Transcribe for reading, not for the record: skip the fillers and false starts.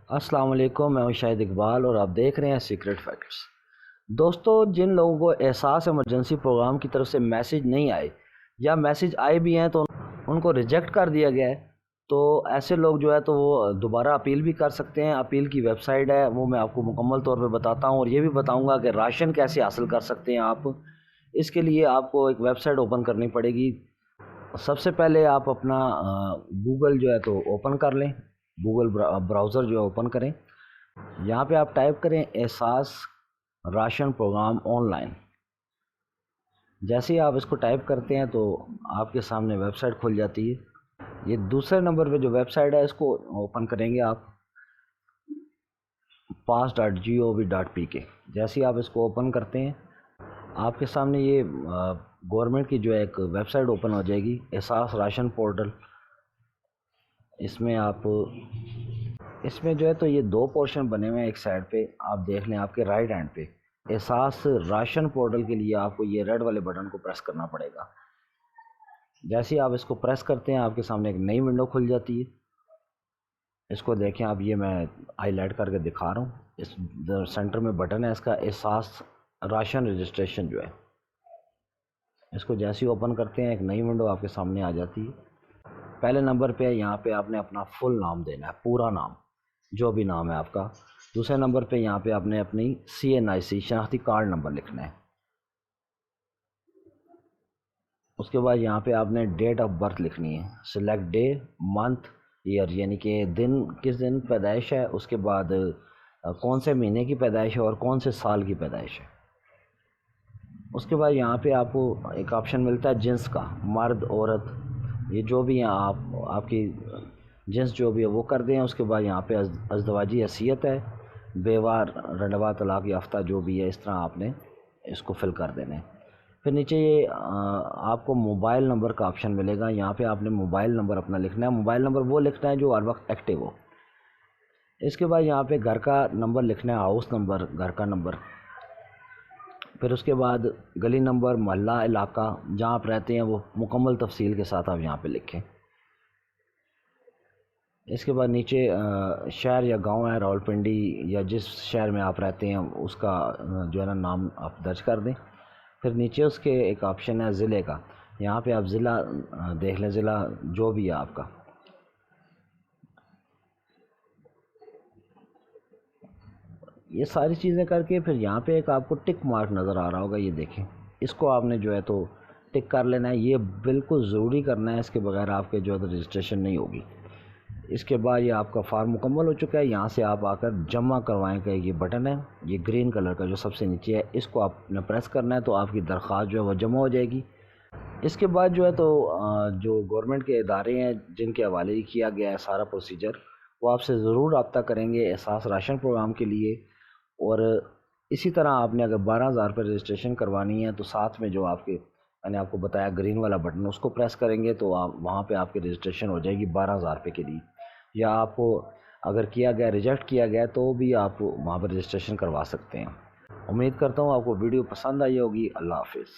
अस्सलाम वालेकुम, मैं हूं शाहिद इकबाल और आप देख रहे हैं सीक्रेट फैक्ट्स। दोस्तों, जिन लोगों को एहसास इमरजेंसी प्रोग्राम की तरफ से मैसेज नहीं आए या मैसेज आए भी हैं तो उनको रिजेक्ट कर दिया गया है, तो ऐसे लोग जो है तो वो दोबारा अपील भी कर सकते हैं। अपील की वेबसाइट है, वो मैं आपको मुकम्मल तौर पे बताता हूं और ये भी बताऊंगा कि राशन कैसे हासिल कर सकते हैं आप। इसके लिए आपको एक वेबसाइट ओपन करनी पड़ेगी। सबसे पहले आप अपना गूगल जो है तो ओपन कर लें। गूगल ब्राउज़र जो है ओपन करें। यहाँ पे आप टाइप करें एहसास राशन प्रोग्राम ऑनलाइन। जैसे ही आप इसको टाइप करते हैं तो आपके सामने वेबसाइट खुल जाती है। ये दूसरे नंबर पे जो वेबसाइट है इसको ओपन करेंगे आप, pass.gov.pk। जैसे ही आप इसको ओपन करते हैं आपके सामने ये गवर्नमेंट की जो है एक वेबसाइट ओपन हो जाएगी, एहसास राशन पोर्टल। इसमें जो है तो ये दो पोर्शन बने हुए हैं। एक साइड पे आप देख लें, आपके राइट हैंड पे एहसास राशन पोर्टल के लिए आपको ये रेड वाले बटन को प्रेस करना पड़ेगा। जैसे ही आप इसको प्रेस करते हैं आपके सामने एक नई विंडो खुल जाती है। इसको देखें आप, ये मैं हाईलाइट करके दिखा रहा हूँ। इस सेंटर में बटन है इसका, एहसास राशन रजिस्ट्रेशन जो है। इसको जैसे ही ओपन करते हैं एक नई विंडो आपके सामने आ जाती है। पहले नंबर पे यहाँ पे आपने अपना फुल नाम देना है, पूरा नाम जो भी नाम है आपका। दूसरे नंबर पे यहाँ पे आपने अपनी CNIC शनाख्ती कार्ड नंबर लिखना है। उसके बाद यहाँ पे आपने डेट ऑफ बर्थ लिखनी है। सिलेक्ट डे, मंथ, ईयर, यानी कि दिन, किस दिन पैदाइश है, उसके बाद कौन से महीने की पैदाइश है और कौन से साल की पैदाइश है। उसके बाद यहाँ पे आपको एक ऑप्शन मिलता है जिन्स का, मर्द औरत, ये जो भी है आपकी जिन्स जो भी है वो कर दें। उसके बाद यहाँ पे अज़दवाजी हैसियत है, बेवा, रंडवा, तलाक याफ्ता, जो भी है इस तरह आपने इसको फिल कर देना है। फिर नीचे ये आपको मोबाइल नंबर का ऑप्शन मिलेगा। यहाँ पे आपने मोबाइल नंबर अपना लिखना है। मोबाइल नंबर वो लिखना है जो हर वक्त एक्टिव हो। इसके बाद यहाँ पे घर का नंबर लिखना है, हाउस नंबर, घर का नंबर। फिर उसके बाद गली नंबर, मोहल्ला, इलाका जहाँ आप रहते हैं वो मुकम्मल तफसील के साथ आप यहाँ पे लिखें। इसके बाद नीचे शहर या गांव है, रावलपिंडी या जिस शहर में आप रहते हैं उसका जो है ना नाम आप दर्ज कर दें। फिर नीचे उसके एक ऑप्शन है ज़िले का, यहाँ पे आप ज़िला देख लें, ज़िला जो भी है आपका। ये सारी चीज़ें करके फिर यहाँ पे एक आपको टिक मार्क नज़र आ रहा होगा, ये देखें, इसको आपने जो है तो टिक कर लेना है। ये बिल्कुल ज़रूरी करना है, इसके बगैर आपके जो है तो रजिस्ट्रेशन नहीं होगी। इसके बाद ये आपका फॉर्म मुकम्मल हो चुका है। यहाँ से आप आकर जमा करवाएं का ये बटन है, ये ग्रीन कलर का जो सबसे नीचे है, इसको आपने प्रेस करना है तो आपकी दरख्वास्त जो है वो जमा हो जाएगी। इसके बाद जो है तो जो गवर्नमेंट के इदारे हैं जिनके हवाले किया गया है सारा प्रोसीजर, वो आपसे ज़रूर रब्ता करेंगे एहसास राशन प्रोग्राम के लिए। और इसी तरह आपने अगर 12,000 पर रजिस्ट्रेशन करवानी है तो साथ में जो आपके मैंने आपको बताया ग्रीन वाला बटन, उसको प्रेस करेंगे तो आप वहाँ पे आपकी रजिस्ट्रेशन हो जाएगी 12,000 रुपये के लिए। या आपको अगर किया गया, रिजेक्ट किया गया, तो भी आप वहाँ पर रजिस्ट्रेशन करवा सकते हैं। उम्मीद करता हूँ आपको वीडियो पसंद आई होगी। अल्लाह हाफिज़।